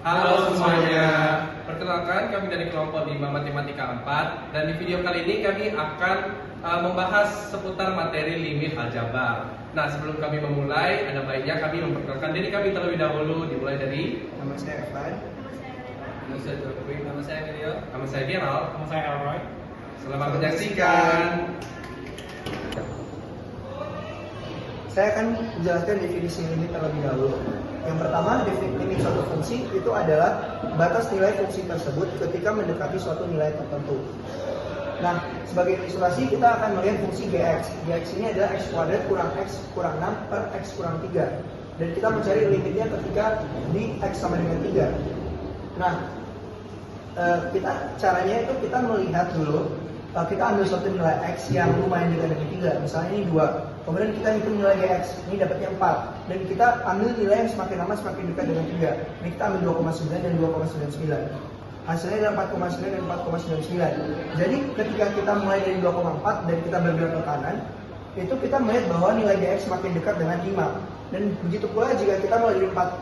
Halo semuanya, perkenalkan kami dari kelompok 5 Matematika 4 dan di video kali ini kami akan membahas seputar materi limit aljabar. Nah, sebelum kami memulai, ada baiknya kami memperkenalkan diri kami terlebih dahulu, dimulai dari Nama saya Evan. nama saya Jokowi, Nama saya Rio. nama saya Gerald. Nama saya Elroy. Selamat menyaksikan. Saya akan menjelaskan definisi limit terlebih dahulu. Yang pertama, definisi limit suatu fungsi itu adalah batas nilai fungsi tersebut ketika mendekati suatu nilai tertentu. Nah, sebagai ilustrasi kita akan melihat fungsi gx. Gx ini adalah x kuadrat kurang x kurang 6 per x kurang 3. Dan kita mencari limitnya ketika di x sama dengan 3. Nah, caranya itu kita melihat dulu, kita ambil suatu nilai x yang lumayan dekat dengan 3, misalnya ini 2. Kemudian kita hitung nilai gx, ini dapatnya 4. Dan kita ambil nilai yang semakin lama semakin dekat dengan 3. Ini kita ambil 2,9 dan 2,99. Hasilnya adalah 4,9 dan 4,99. Jadi ketika kita mulai dari 2,4 dan kita bergerak ke kanan, itu kita melihat bahwa nilai gx semakin dekat dengan 5. Dan begitu pula jika kita mulai dari 4,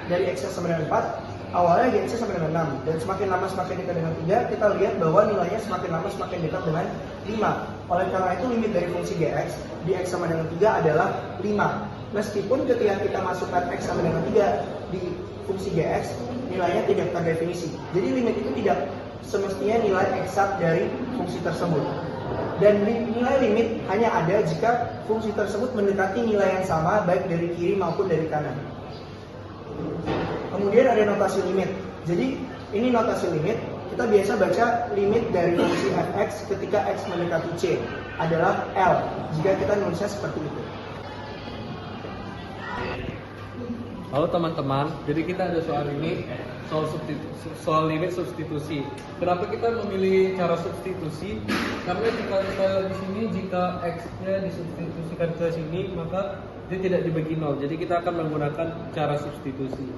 dari x sama dengan 4, awalnya gx sama dengan 6, dan semakin lama semakin dekat dengan 3, kita lihat bahwa nilainya semakin lama semakin dekat dengan 5. Oleh karena itu limit dari fungsi gx di x sama dengan 3 adalah 5. Meskipun ketika kita masukkan x sama dengan 3 di fungsi gx, nilainya tidak terdefinisi. Jadi limit itu tidak semestinya nilai eksak dari fungsi tersebut. Dan nilai limit hanya ada jika fungsi tersebut mendekati nilai yang sama baik dari kiri maupun dari kanan. Kemudian ada notasi limit. Jadi ini notasi limit. Kita biasa baca limit dari fungsi fx ketika x mendekati c adalah L jika kita nulisnya seperti itu. Halo teman-teman, jadi kita ada soal ini, soal limit substitusi. Kenapa kita memilih cara substitusi? Karena jika kita lihat di sini, jika x-nya disubstitusikan ke sini, maka dia tidak dibagi 0. Jadi kita akan menggunakan cara substitusi.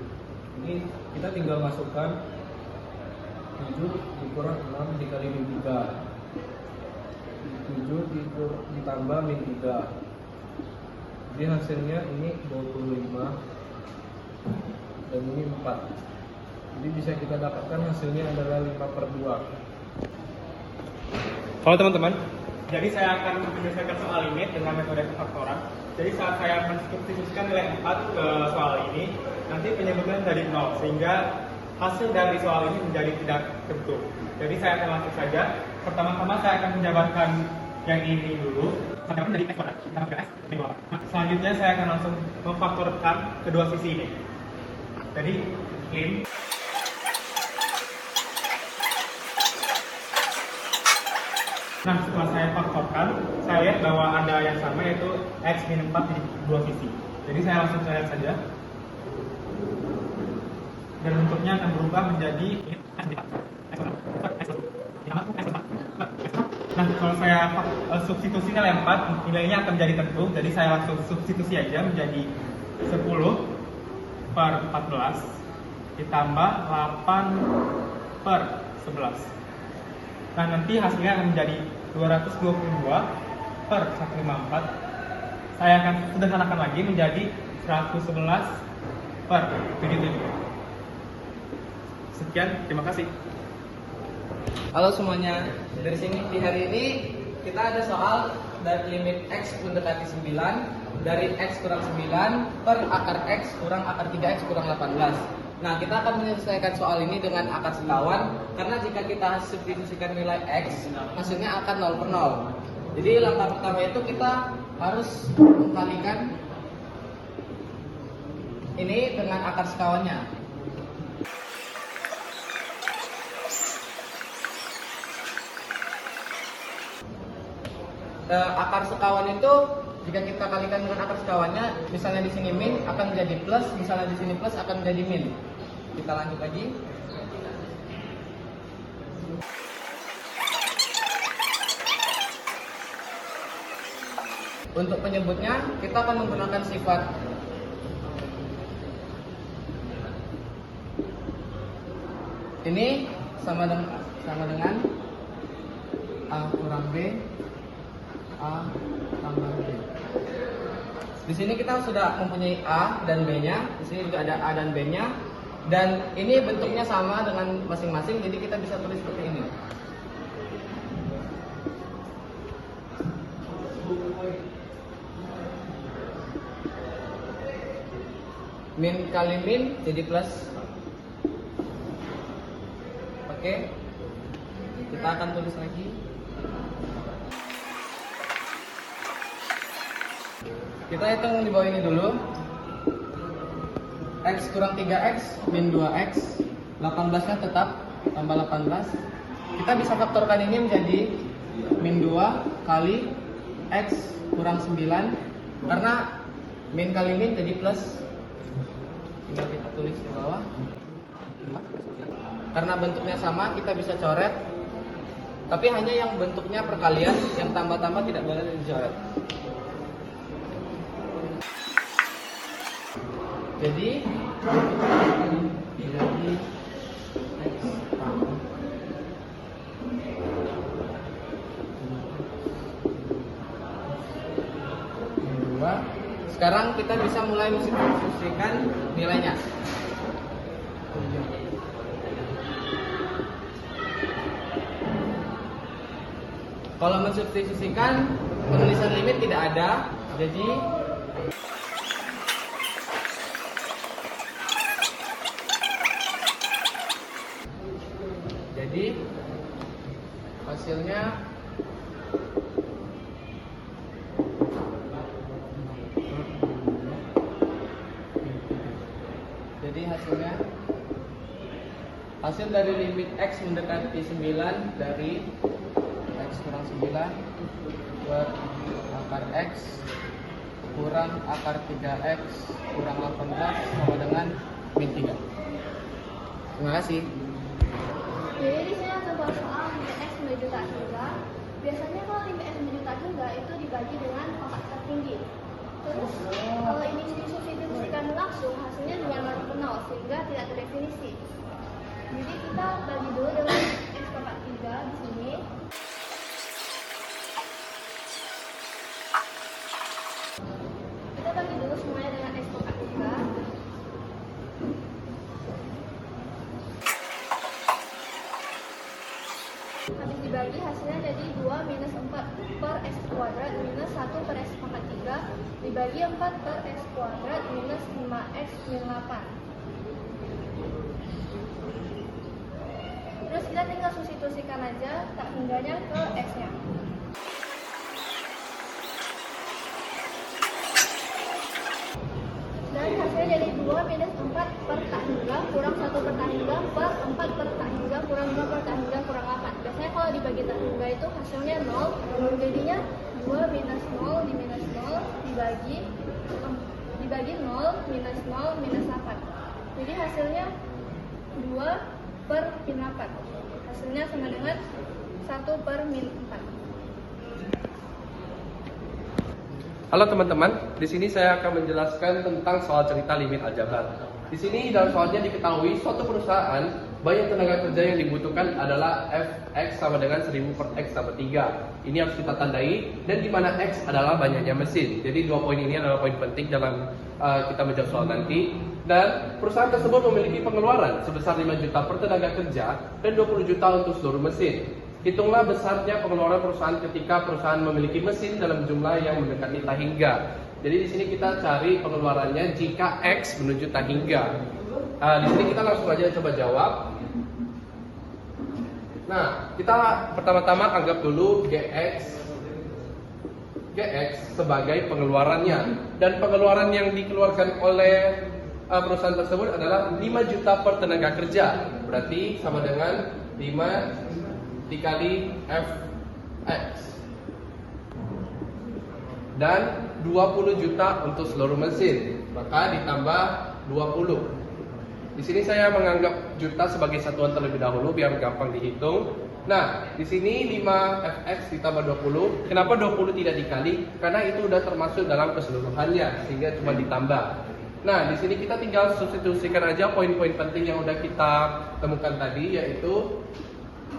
Ini kita tinggal masukkan 7 dikurang 6 dikali min 3. 7 ditambah min 3. Jadi hasilnya ini 25 dan ini 4. Jadi bisa kita dapatkan hasilnya adalah 5/2. Halo teman-teman. Jadi saya akan menyelesaikan soal limit dengan metode pengfaktoran. Jadi saat saya mensubstitusikan nilai 4 ke soal ini, nanti penyebutnya menjadi 0, sehingga hasil dari soal ini menjadi tidak tentu. Jadi saya akan langsung saja. Pertama-tama saya akan menjabarkan yang ini dulu. Sampai dari x kuadrat ditambah ke x min 2. Selanjutnya saya akan langsung memfaktorkan kedua sisi ini. Jadi lim Nah, setelah saya faktorkan, saya lihat bahwa ada yang sama, yaitu x min 4 di dua sisi. Jadi saya langsung lihat saja. Dan bentuknya akan berubah menjadi nah, kalau saya substitusi nilai 4, nilainya akan menjadi tentu. Jadi saya langsung substitusi aja menjadi 10/14 ditambah 8/11. Nah, nanti hasilnya akan menjadi 222/154. Saya akan sederhanakan lagi menjadi 111/77. Sekian, terima kasih. Halo semuanya, dari sini di hari ini kita ada soal dari limit x mendekati 9 dari x kurang 9 per akar x kurang akar 3x kurang 18. Nah, kita akan menyelesaikan soal ini dengan akar sekawan, karena jika kita substitusikan nilai x, hasilnya akan 0/0. Jadi langkah pertama itu kita harus mengkalikan ini dengan akar sekawannya. Akar sekawan itu jika kita kalikan dengan akar sekawannya, misalnya di sini min akan menjadi plus, misalnya di sini plus akan menjadi min. Kita lanjut lagi. Untuk penyebutnya kita akan menggunakan sifat ini sama dengan A kurang B A tambah B. Di sini kita sudah mempunyai A dan B-nya. Di sini juga ada A dan B-nya. Dan ini bentuknya sama dengan masing-masing, jadi kita bisa tulis seperti ini. Min kali min jadi plus. Oke. Kita akan tulis lagi. Kita hitung di bawah ini dulu. X kurang 3x min 2x. 18 kan tetap tambah 18. Kita bisa faktorkan ini menjadi min 2 kali x kurang 9, karena min kali min jadi plus. Tinggal kita tulis di bawah. Karena bentuknya sama, kita bisa coret. Tapi hanya yang bentuknya perkalian, yang tambah-tambah tidak boleh dicoret. Jadi x sama min 2. Sekarang kita bisa mulai mensubstitusikan nilainya. Kalau mensubstitusikan, penulisan limit tidak ada, jadi hasilnya hasil dari limit x mendekati 9 dari x kurang 9 per akar x kurang akar 3x kurang 18 sama dengan min 3. Terima kasih. Jadi di sini ada soal limit x menuju tak hingga. Biasanya kalau limit x menuju tak hingga itu dibagi dengan pangkat tertinggi. Terus kalau ini disubstitusikan langsung hasilnya dengan norma 0 sehingga tidak terdefinisi. Jadi kita bagi dulu dengan x pangkat 3 di sini. Kita bagi dulu semuanya dengan x pangkat 3. Habis dibagi hasilnya jadi 2 minus 4 per x kuadrat minus 1 per x pangkat 3 dibagi 4 per x kuadrat minus 5x min 8. Terus kita tinggal substitusikan aja tak hingganya ke x-nya. Dan hasilnya jadi 2 minus 4 per tak hingga kurang 1 per tak hingga per 4 per tak hingga kurang 2 per tak hingga kurang 8. Biasanya kalau dibagi tak hingga itu hasilnya 0. Jadinya 2 minus 0 di minus 0 dibagi 0 minus 0 minus 8. Jadi hasilnya 2 per min 8. Hasilnya sama dengan 1 per min 4. Halo teman-teman, di sini saya akan menjelaskan tentang soal cerita limit aljabar. Di sini dalam soalnya diketahui suatu perusahaan banyak tenaga kerja yang dibutuhkan adalah Fx sama dengan 1000 per X tambah 3. Ini harus kita tandai, dan di mana X adalah banyaknya mesin. Jadi dua poin ini adalah poin penting dalam kita menjawab soal nanti. Dan perusahaan tersebut memiliki pengeluaran sebesar 5 juta per tenaga kerja dan 20 juta untuk seluruh mesin. Hitunglah besarnya pengeluaran perusahaan ketika perusahaan memiliki mesin dalam jumlah yang mendekati tak hingga. Jadi di sini kita cari pengeluarannya jika X menuju tak hingga. Di sini kita langsung aja coba jawab. Nah, kita pertama-tama anggap dulu GX sebagai pengeluarannya, dan pengeluaran yang dikeluarkan oleh perusahaan tersebut adalah 5 juta per tenaga kerja. Berarti sama dengan 5 dikali Fx dan 20 juta untuk seluruh mesin, maka ditambah 20. Di sini saya menganggap juta sebagai satuan terlebih dahulu biar gampang dihitung. Nah, di sini 5Fx ditambah 20. Kenapa 20 tidak dikali? Karena itu udah termasuk dalam keseluruhannya, sehingga cuma ditambah. Nah, di sini kita tinggal substitusikan aja poin-poin penting yang udah kita temukan tadi, yaitu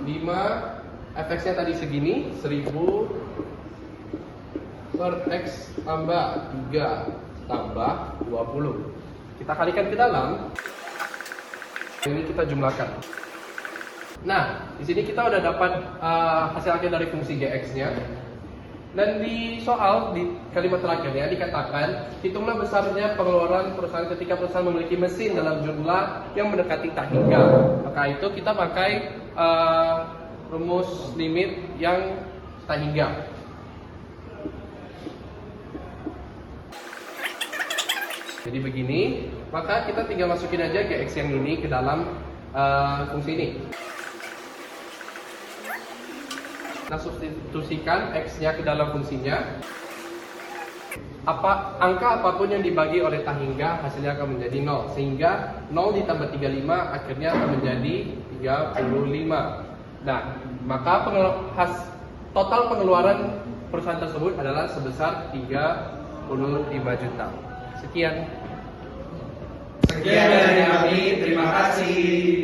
5 Fx-nya tadi segini, 1000 per X tambah 3 tambah 20. Kita kalikan ke dalam. Ini kita jumlahkan. Nah, di sini kita udah dapat hasil akhir dari fungsi GX-nya. Dan di soal di kalimat terakhirnya dikatakan hitunglah besarnya pengeluaran perusahaan ketika perusahaan memiliki mesin dalam jumlah yang mendekati tak hingga. Maka itu kita pakai rumus limit yang tak hingga. Jadi begini, maka kita tinggal masukin aja GX yang ini ke dalam fungsi ini. Kita substitusikan X-nya ke dalam fungsinya. Angka apapun yang dibagi oleh tak hingga hasilnya akan menjadi 0. Sehingga 0 ditambah 35 akhirnya akan menjadi 35. Nah, maka total pengeluaran perusahaan tersebut adalah sebesar 35 juta. Sekian. Sekian dari kami, terima kasih.